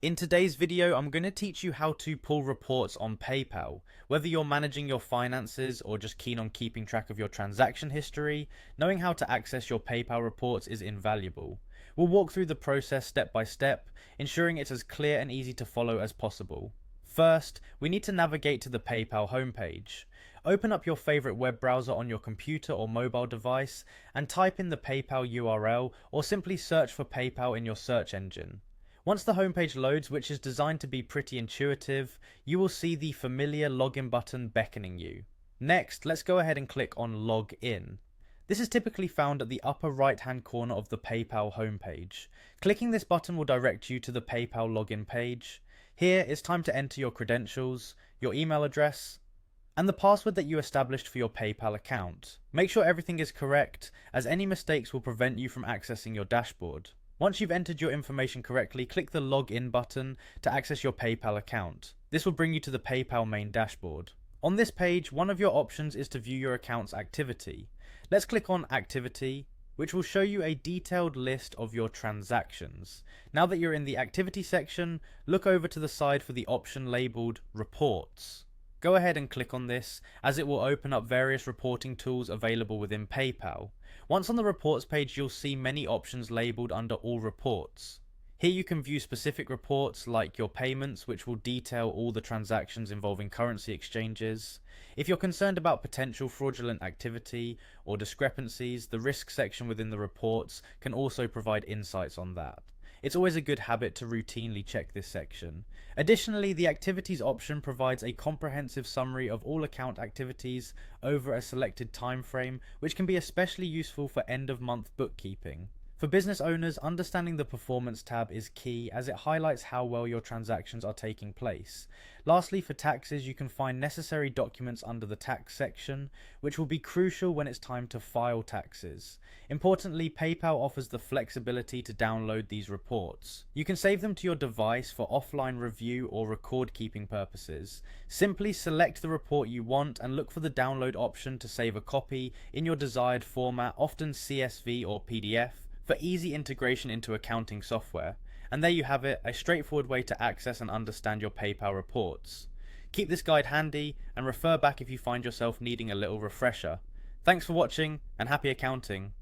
In today's video, I'm going to teach you how to pull reports on PayPal. Whether you're managing your finances or just keen on keeping track of your transaction history, knowing how to access your PayPal reports is invaluable. We'll walk through the process step by step, ensuring it's as clear and easy to follow as possible. First, we need to navigate to the PayPal homepage. Open up your favorite web browser on your computer or mobile device and type in the PayPal URL or simply search for PayPal in your search engine. Once the homepage loads, which is designed to be pretty intuitive, you will see the familiar login button beckoning you. Next, let's go ahead and click on Log In. This is typically found at the upper right hand corner of the PayPal homepage. Clicking this button will direct you to the PayPal login page. Here, it's time to enter your credentials, your email address, and the password that you established for your PayPal account. Make sure everything is correct, as any mistakes will prevent you from accessing your dashboard. Once you've entered your information correctly, click the Login button to access your PayPal account. This will bring you to the PayPal main dashboard. On this page, one of your options is to view your account's activity. Let's click on Activity, which will show you a detailed list of your transactions. Now that you're in the Activity section, look over to the side for the option labeled Reports. Go ahead and click on this, as it will open up various reporting tools available within PayPal. Once on the reports page, you'll see many options labeled under all reports. Here you can view specific reports like your payments, which will detail all the transactions involving currency exchanges. If you're concerned about potential fraudulent activity or discrepancies, the risk section within the reports can also provide insights on that. It's always a good habit to routinely check this section. Additionally, the Activities option provides a comprehensive summary of all account activities over a selected time frame, which can be especially useful for end-of-month bookkeeping. For business owners, understanding the Performance tab is key, as it highlights how well your transactions are taking place. Lastly, for taxes, you can find necessary documents under the Tax section, which will be crucial when it's time to file taxes. Importantly, PayPal offers the flexibility to download these reports. You can save them to your device for offline review or record keeping purposes. Simply select the report you want and look for the download option to save a copy in your desired format, often CSV or PDF, for easy integration into accounting software. And there you have it, a straightforward way to access and understand your PayPal reports. Keep this guide handy and refer back if you find yourself needing a little refresher. Thanks for watching and happy accounting.